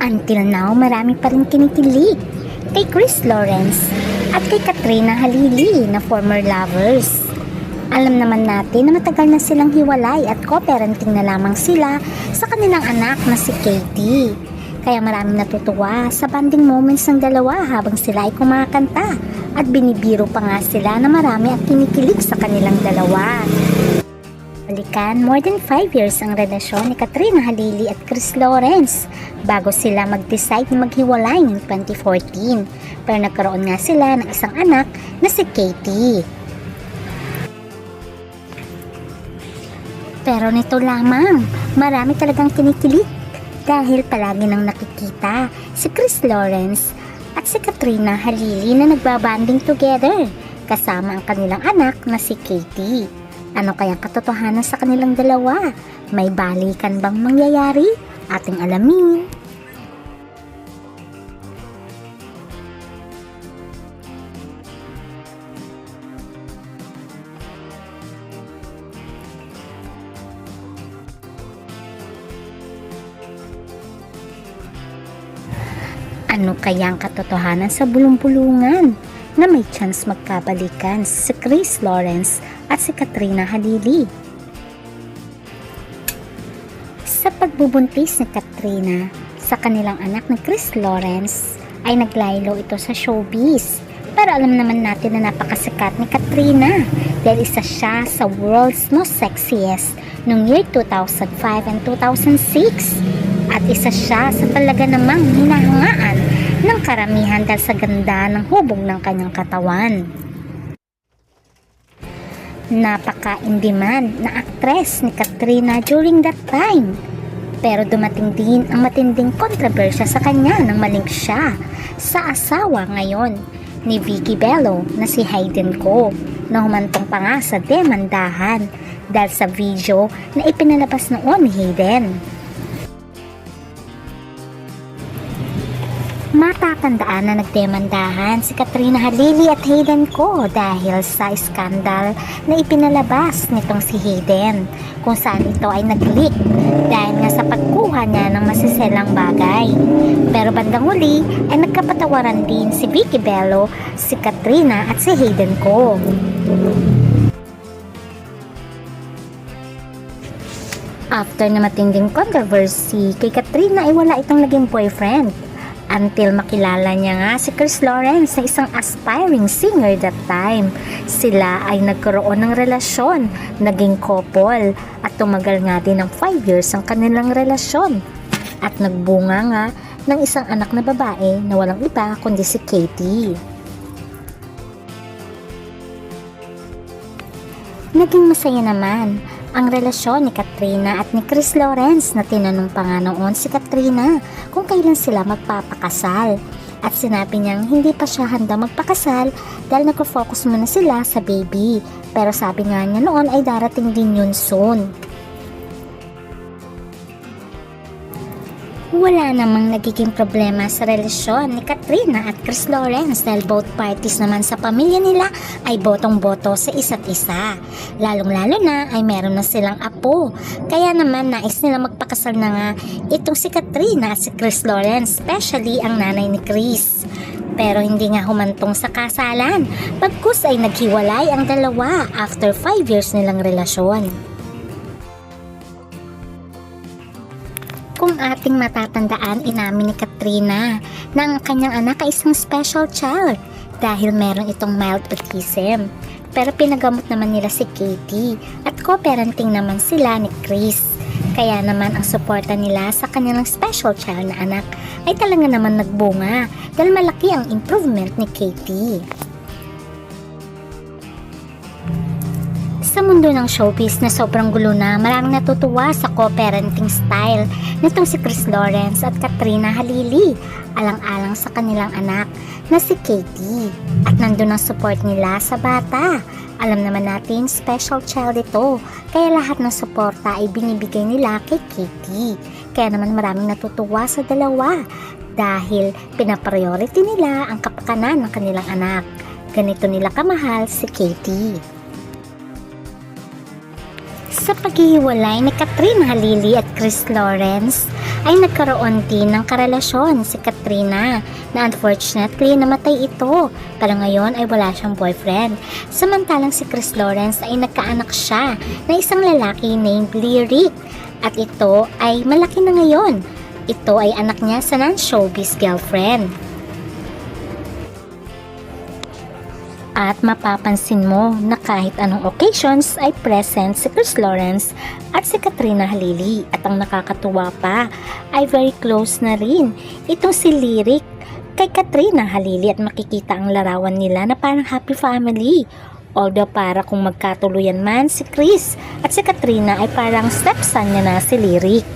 Until now, marami pa rin kinikilig kay Chris Lawrence at kay Katrina Halili na former lovers. Alam naman natin na matagal na silang hiwalay at co-parenting na lamang sila sa kanilang anak na si Katie. Kaya maraming natutuwa sa bonding moments ng dalawa habang sila ay kumakanta at binibiro pa nga sila na marami at kinikilig sa kanilang dalawa. Balikan, more than 5 years ang relasyon ni Katrina Halili at Chris Lawrence bago sila mag-decide na maghiwalay noong 2014. Pero nagkaroon nga sila ng isang anak na si Katie. Pero nito lamang, marami talagang kinikilig dahil palagi nang nakikita si Chris Lawrence at si Katrina Halili na nagbabanding together kasama ang kanilang anak na si Katie. Ano kayang katotohanan sa kanilang dalawa? May balikan bang mangyayari? Ating alamin. Ano kaya ang katotohanan sa bulong-bulungan na may chance magkabalikan si Chris Lawrence at si Katrina Halili? Sa pagbubuntis ni Katrina sa kanilang anak na Chris Lawrence ay naglaylo ito sa showbiz. Pero alam naman natin na napakasikat ni Katrina dahil isa siya sa world's most sexiest noong year 2005 and 2006. At isa siya sa talaga namang hinahangaan ng karamihan dahil sa ganda ng hubog ng kanyang katawan. Napaka-in-demand na aktres ni Katrina during that time. Pero dumating din ang matinding kontrobersya sa kanya nang malink siya sa asawa ngayon ni Vicky Bello na si Hayden Ko na humantong pa nga sa demandahan dahil sa video na ipinalabas noon ni Hayden. Matatandaan na nagdemandahan si Katrina Halili at Hayden Ko dahil sa skandal na ipinalabas nitong si Hayden kung saan ito ay nag-leak dahil nga sa pagkuha niya ng masiselang bagay. Pero bandang huli ay nagkapatawaran din si Vicky Bello, si Katrina at si Hayden Ko. After na matinding controversy kay Katrina ay wala itong naging boyfriend. Until makilala niya nga si Chris Lawrence na isang aspiring singer that time. Sila ay nagkaroon ng relasyon, naging couple at tumagal nga din ng 5 years ang kanilang relasyon. At nagbunga nga ng isang anak na babae na walang iba kundi si Katie. Naging masaya naman ang relasyon ni Katrina at ni Chris Lawrence na tinanong pa nga noon si Katrina kung kailan sila magpapakasal. At sinabi niyang hindi pa siya handa magpakasal dahil nagpo-focus muna sila sa baby. Pero sabi nga niya noon ay darating din yun soon. Wala namang nagiging problema sa relasyon ni Katrina at Chris Lawrence dahil both parties naman sa pamilya nila ay botong-boto sa isa't isa. Lalong-lalo na ay meron na silang apo. Kaya naman nais nila magpakasal na nga itong si Katrina at si Chris Lawrence, especially ang nanay ni Chris. Pero hindi nga humantong sa kasalan, pagkus ay naghiwalay ang dalawa after 5 years nilang relasyon. Kung ating matatandaan, inamin ni Katrina na ang kanyang anak ay isang special child dahil meron itong mild autism. Pero pinagamot naman nila si Katie at co-parenting naman sila ni Chris. Kaya naman ang suporta nila sa kanilang special child na anak ay talaga naman nagbunga dahil malaki ang improvement ni Katie. Sa mundo ng showbiz na sobrang gulo na, maraming natutuwa sa co-parenting style nitong si Chris Lawrence at Katrina Halili, alang-alang sa kanilang anak na si Katie. At nandun ang support nila sa bata. Alam naman natin, special child ito, kaya lahat ng suporta ay binibigay nila kay Katie. Kaya naman maraming natutuwa sa dalawa dahil pinapriority nila ang kapakanan ng kanilang anak. Ganito nila kamahal si Katie. Sa paghihiwalay ni Katrina Halili at Chris Lawrence ay nagkaroon din ng karelasyon si Katrina na unfortunately namatay ito pero ngayon ay wala siyang boyfriend. Samantalang si Chris Lawrence ay nagkaanak siya na isang lalaki named Lyric at ito ay malaki na ngayon. Ito ay anak niya sa non-showbiz girlfriend. At mapapansin mo na kahit anong occasions ay present si Chris Lawrence at si Katrina Halili. At ang nakakatuwa pa ay very close na rin itong si Lyric kay Katrina Halili at makikita ang larawan nila na parang happy family. Although para kung magkatuluyan man si Chris at si Katrina ay parang stepson niya na si Lyric.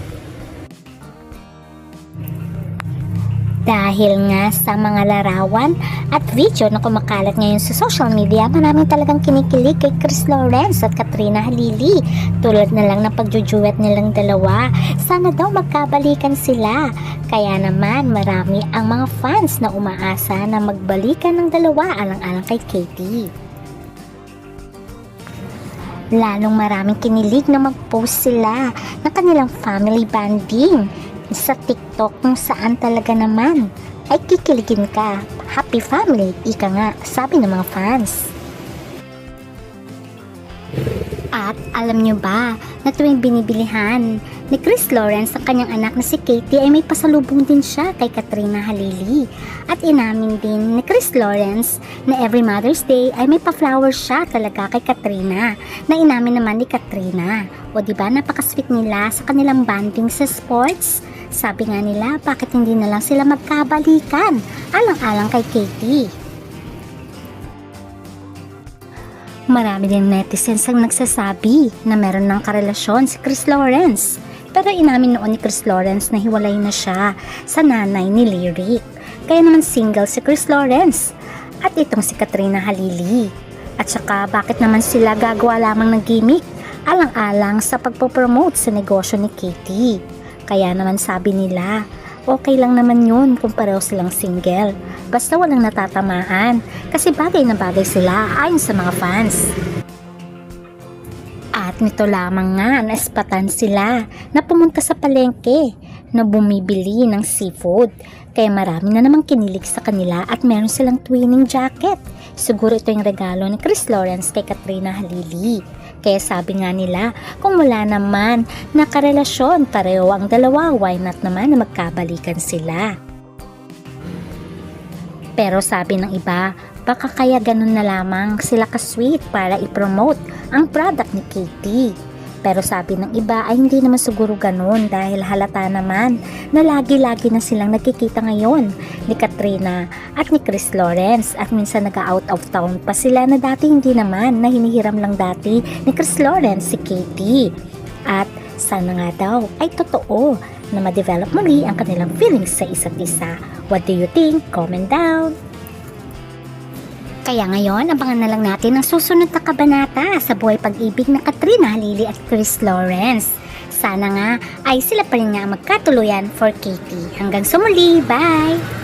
Dahil nga sa mga larawan at video na kumakalat ngayon sa social media, maraming talagang kinikilig kay Chris Lawrence at Katrina Halili. Tulad na lang ng pagjujuwet nilang dalawa. Sana daw magkabalikan sila. Kaya naman marami ang mga fans na umaasa na magbalikan ng dalawa alang-alang kay Katie. Lalong maraming kinilig na mag-post sila ng kanilang family bonding sa TikTok kung saan talaga naman ay kikiligin ka. Happy family, ika nga, sabi ng mga fans. At alam nyo ba na tuwing binibilihan ni Chris Lawrence ang kanyang anak na si Katie ay may pasalubong din siya kay Katrina Halili. At inamin din ni Chris Lawrence na every Mother's Day ay may pa-flower siya talaga kay Katrina na inamin naman ni Katrina. O diba napaka-sweet nila sa kanilang bonding sa sports? Sabi nga nila bakit hindi na lang sila magkabalikan alang-alang kay Katie. Marami din netizens ang nagsasabi na meron ng karelasyon si Chris Lawrence. Pero inamin noon ni Chris Lawrence na hiwalay na siya sa nanay ni Lyric. Kaya naman single si Chris Lawrence at itong si Katrina Halili. At saka bakit naman sila gagawa lamang ng gimmick alang-alang sa pagpopromote sa negosyo ni Katie. Kaya naman sabi nila, okay lang naman yun kung pareho silang single. Basta walang natatamaan kasi bagay na bagay sila ayon sa mga fans. At nito lamang nga naespatan sila na pumunta sa palengke na bumibili ng seafood. Kaya marami na namang kinilig sa kanila at meron silang twinning jacket. Siguro ito yung regalo ni Chris Lawrence kay Katrina Halili. Kaya sabi nga nila, kung wala naman nakarelasyon pareho ang dalawa, why not naman na magkabalikan sila? Pero sabi ng iba, baka kaya ganun na lamang sila ka-sweet para i-promote ang product ni Katie. Pero sabi ng iba ay hindi naman siguro ganun dahil halata naman na lagi-lagi na silang nagkikita ngayon ni Katrina at ni Chris Lawrence at minsan nag-out of town pa sila na dati hindi naman na hinihiram lang dati ni Chris Lawrence si Katie. At sana nga daw ay totoo na ma-develop muli ang kanilang feelings sa isa't isa. What do you think? Comment down! Kaya ngayon, abangan na lang natin ang susunod na kabanata sa buhay pag-ibig ng Katrina Halili at Chris Lawrence. Sana nga ay sila pa rin nga magkatuluyan for Katie. Hanggang sa muli, bye!